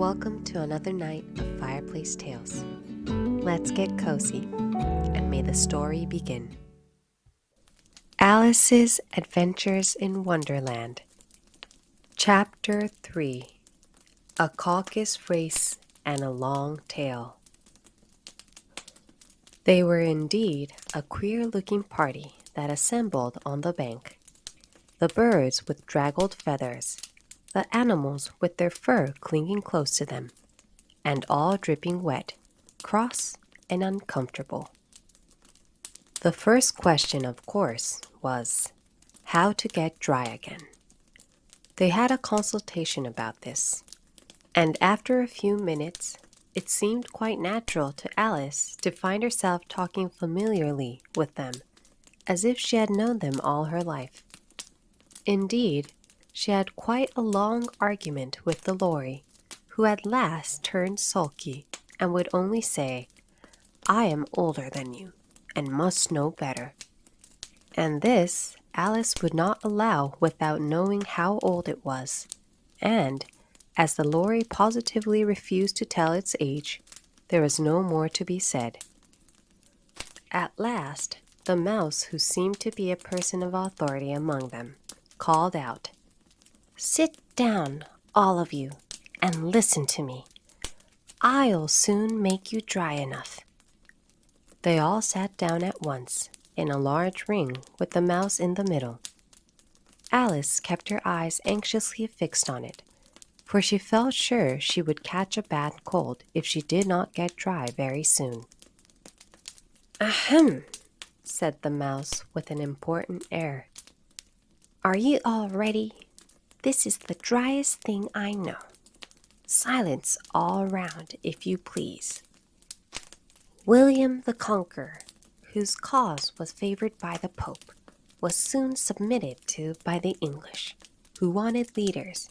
Welcome to another night of Fireplace Tales. Let's get cozy, and may the story begin. Alice's Adventures in Wonderland. Chapter 3. A Caucus-Race and a Long Tale. They were indeed a queer-looking party that assembled on the bank. The birds with draggled feathers, the animals with their fur clinging close to them, and all dripping wet, cross, and uncomfortable. The first question, of course, was how to get dry again. They had a consultation about this, and after a few minutes, it seemed quite natural to Alice to find herself talking familiarly with them, as if she had known them all her life. Indeed, she had quite a long argument with the lorry, who at last turned sulky and would only say, "I am older than you, and must know better." And this Alice would not allow without knowing how old it was, and, as the lorry positively refused to tell its age, there was no more to be said. At last, the mouse, who seemed to be a person of authority among them, called out, "Sit down, all of you, and listen to me. I'll soon make you dry enough." They all sat down at once, in a large ring with the mouse in the middle. Alice kept her eyes anxiously fixed on it, for she felt sure she would catch a bad cold if she did not get dry very soon. "Ahem," said the mouse with an important air. "Are you all ready? This is the driest thing I know. Silence all round, if you please." William the Conqueror, whose cause was favored by the Pope, was soon submitted to by the English, who wanted leaders,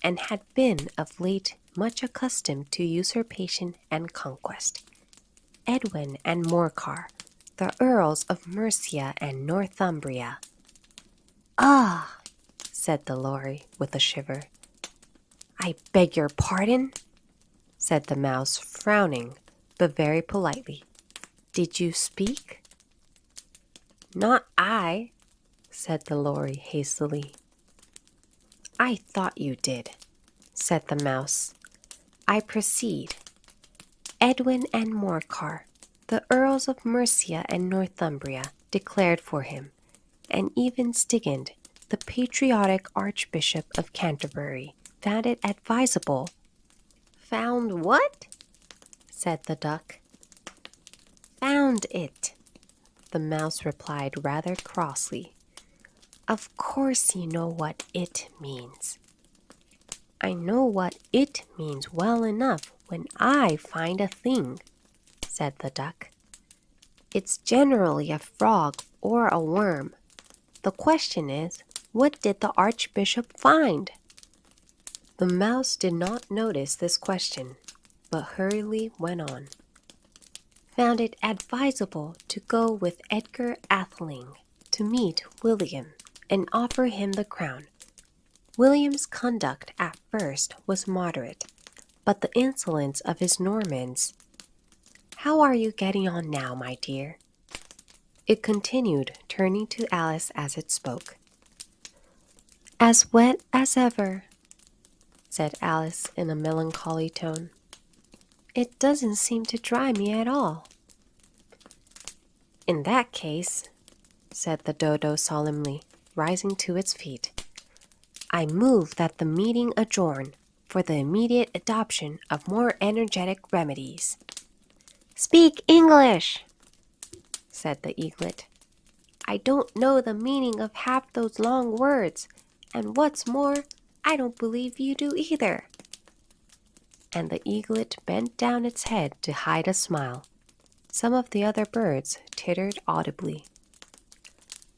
and had been of late much accustomed to usurpation and conquest. Edwin and Morcar, the Earls of Mercia and Northumbria. "Ah!" said the lorry with a shiver. "I beg your pardon," said the mouse, frowning, but very politely. "Did you speak?" "Not I," said the lorry hastily. "I thought you did," said the mouse. "I proceed. Edwin and Morcar, the Earls of Mercia and Northumbria, declared for him, and even Stigand, the patriotic Archbishop of Canterbury, found it advisable." "Found what?" said the duck. "Found it," the mouse replied rather crossly. "Of course you know what it means." "I know what it means well enough when I find a thing," said the duck. "It's generally a frog or a worm. The question is, what did the Archbishop find?" The mouse did not notice this question, but hurriedly went on. "Found it advisable to go with Edgar Atheling to meet William and offer him the crown. William's conduct at first was moderate, but the insolence of his Normans— How are you getting on now, my dear?" It continued, turning to Alice as it spoke. "As wet as ever," said Alice in a melancholy tone. "It doesn't seem to dry me at all." "In that case," said the dodo solemnly, rising to its feet, "I move that the meeting adjourn for the immediate adoption of more energetic remedies." "Speak English," said the eaglet. "I don't know the meaning of half those long words, and what's more, I don't believe you do either." And the eaglet bent down its head to hide a smile. Some of the other birds tittered audibly.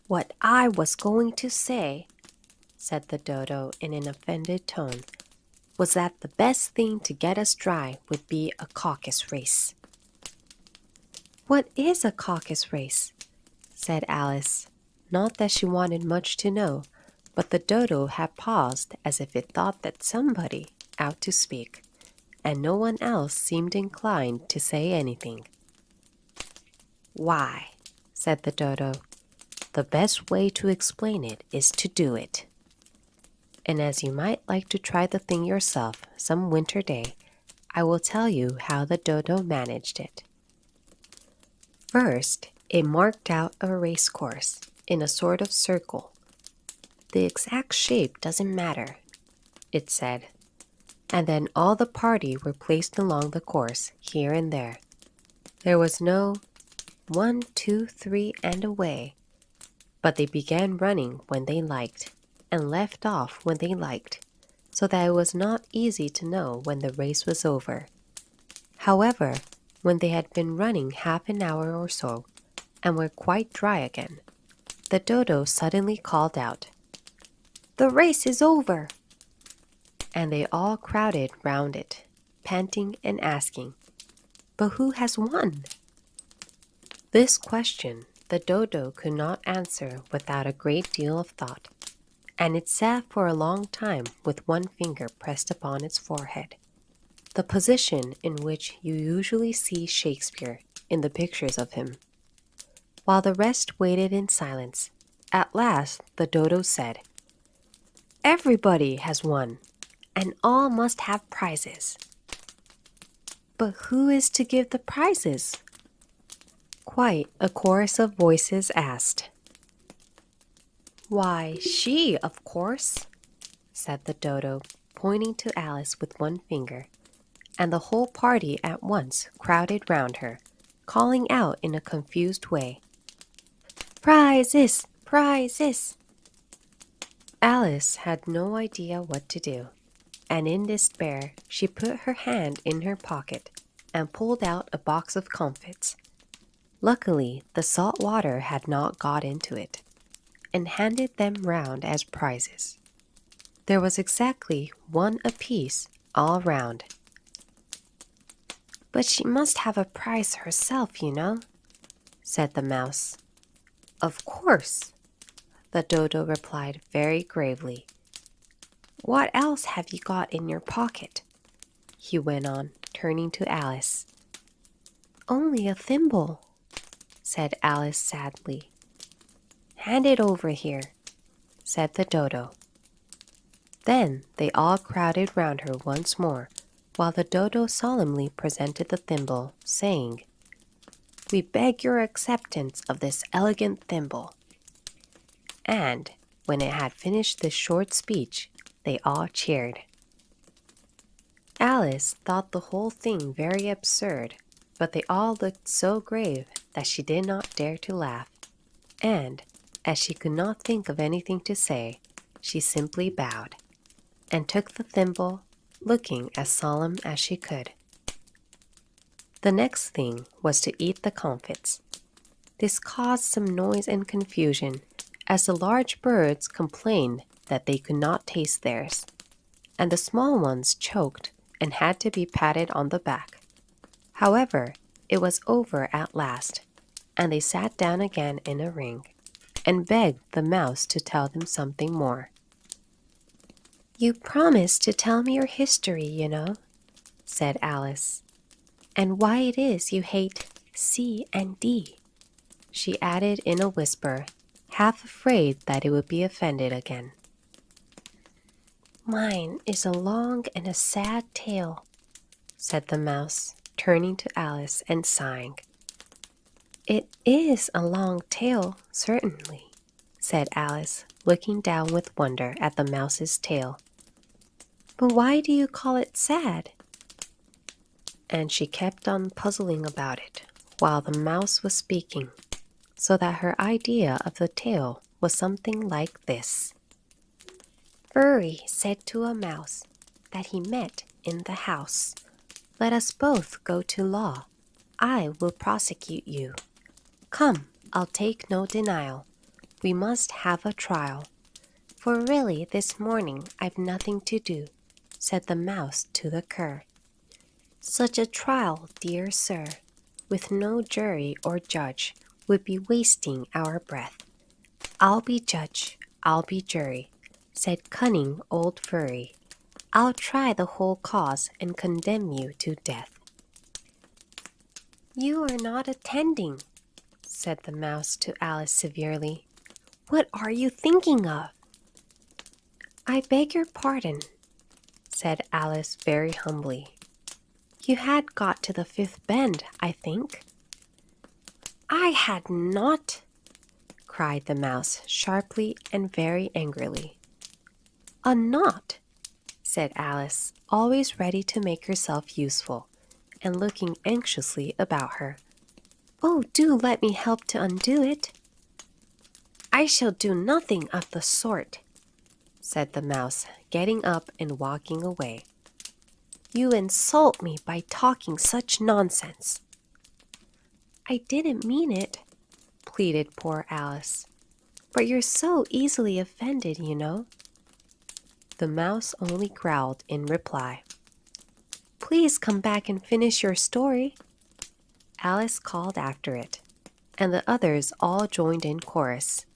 "What I was going to say," said the dodo in an offended tone, "was that the best thing to get us dry would be a caucus race." "What is a caucus race?" said Alice. Not that she wanted much to know, but the dodo had paused as if it thought that somebody ought to speak. and no one else seemed inclined to say anything. "Why," said the dodo, "the best way to explain it is to do it. And as you might like to try the thing yourself some winter day, I will tell you how the dodo managed it." First, it marked out a race course in a sort of circle. "The exact shape doesn't matter," it said. And then all the party were placed along the course here and there. There was no 1, 2, 3, and away, but they began running when they liked and left off when they liked, so that it was not easy to know when the race was over. However, when they had been running half an hour or so and were quite dry again, the dodo suddenly called out, "The race is over!" And they all crowded round it, panting and asking, "But who has won?" This question the dodo could not answer without a great deal of thought, and it sat for a long time with one finger pressed upon its forehead, the position in which you usually see Shakespeare in the pictures of him. While the rest waited in silence, at last the dodo said, "Everybody has won, and all must have prizes." "But who is to give the prizes?" quite a chorus of voices asked. "Why, she, of course," said the dodo, pointing to Alice with one finger, and the whole party at once crowded round her, calling out in a confused way, "Prizes! Prizes!" Alice had no idea what to do, and in despair she put her hand in her pocket and pulled out a box of comfits. Luckily, the salt water had not got into it, and handed them round as prizes. There was exactly one apiece all round. "But she must have a prize herself, you know," said the mouse. "Of course," the dodo replied very gravely. "What else have you got in your pocket?" he went on, turning to Alice. "Only a thimble," said Alice sadly. "Hand it over here," said the dodo. Then they all crowded round her once more, while the dodo solemnly presented the thimble, saying, "We beg your acceptance of this elegant thimble." And when it had finished this short speech, they all cheered. Alice thought the whole thing very absurd, but they all looked so grave that she did not dare to laugh, and, as she could not think of anything to say, she simply bowed, and took the thimble, looking as solemn as she could. The next thing was to eat the comfits. This caused some noise and confusion, as the large birds complained that they could not taste theirs, and the small ones choked and had to be patted on the back. However, it was over at last, and they sat down again in a ring, and begged the mouse to tell them something more. "You promised to tell me your history, you know," said Alice, "and why it is you hate C and D," she added in a whisper, half afraid that it would be offended again. "Mine is a long and a sad tale," said the mouse, turning to Alice and sighing. "It is a long tale, certainly," said Alice, looking down with wonder at the mouse's tail. "But why do you call it sad?" And she kept on puzzling about it while the mouse was speaking, so that her idea of the tale was something like this. Furry said to a mouse that he met in the house, "Let us both go to law. I will prosecute you. Come, I'll take no denial. We must have a trial. For really this morning I've nothing to do," said the mouse to the cur. "Such a trial, dear sir, with no jury or judge, would be wasting our breath. I'll be judge, I'll be jury," said cunning old Furry. I'll try the whole cause and condemn you to death. You are not attending, said the mouse to Alice severely. What are you thinking of? I beg your pardon, said Alice very humbly. You had got to the fifth bend, I think. I had not, cried the mouse sharply and very angrily. Not, said Alice, always ready to make herself useful, and looking anxiously about her. Oh, do let me help to undo it. I shall do nothing of the sort, said the mouse, getting up and walking away. You insult me by talking such nonsense. I didn't mean it, pleaded poor Alice. But you're so easily offended, you know. The mouse only growled in reply. Please come back and finish your story. Alice called after it, and the others all joined in chorus.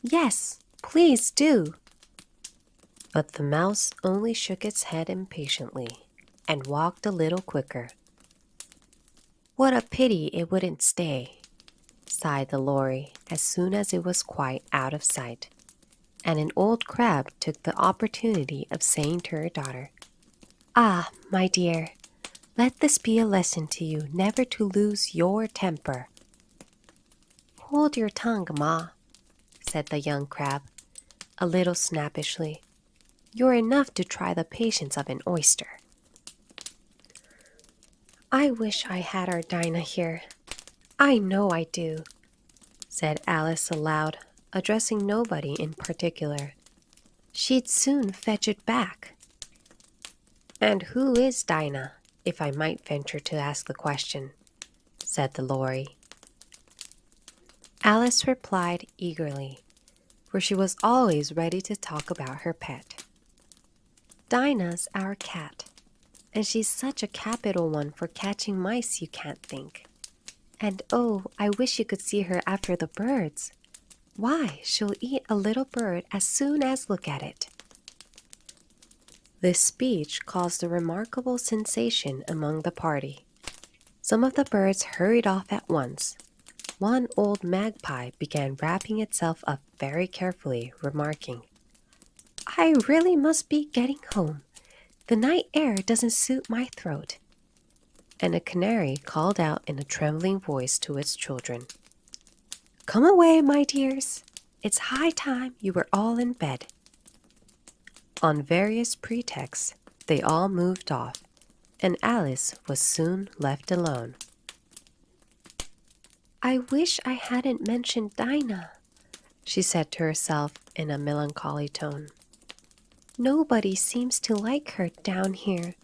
Yes, please do. But the mouse only shook its head impatiently and walked a little quicker. What a pity it wouldn't stay, sighed the lorry as soon as it was quite out of sight, and an old crab took the opportunity of saying to her daughter, Ah, my dear, let this be a lesson to you never to lose your temper. Hold your tongue, Ma, said the young crab, a little snappishly. You're enough to try the patience of an oyster. I wish I had our Dinah here. I know I do, said Alice aloud, addressing nobody in particular. She'd soon fetch it back. And who is Dinah, if I might venture to ask the question, said the lorry. Alice replied eagerly, for she was always ready to talk about her pet. Dinah's our cat, and she's such a capital one for catching mice you can't think. And oh, I wish you could see her after the birds. Why, she'll eat a little bird as soon as look at it. This speech caused a remarkable sensation among the party. Some of the birds hurried off at once. One old magpie began wrapping itself up very carefully, remarking, I really must be getting home. The night air doesn't suit my throat. And a canary called out in a trembling voice to its children, Come away, my dears. It's high time you were all in bed. On various pretexts, they all moved off, and Alice was soon left alone. I wish I hadn't mentioned Dinah, she said to herself in a melancholy tone. Nobody seems to like her down here,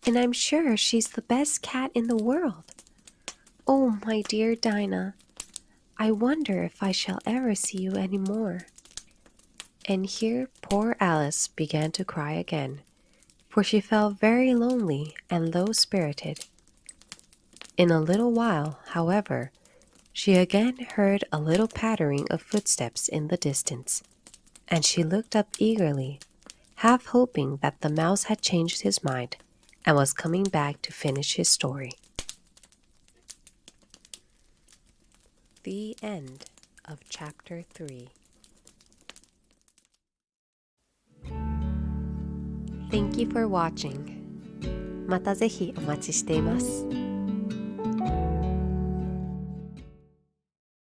and I'm sure she's the best cat in the world. Oh, my dear Dinah, I wonder if I shall ever see you any more. And here poor Alice began to cry again, for she felt very lonely and low-spirited. In a little while, however, she again heard a little pattering of footsteps in the distance, and she looked up eagerly, half hoping that the mouse had changed his mind and was coming back to finish his story. The end of Chapter 3. Thank you for watching. またぜひお待ちしています。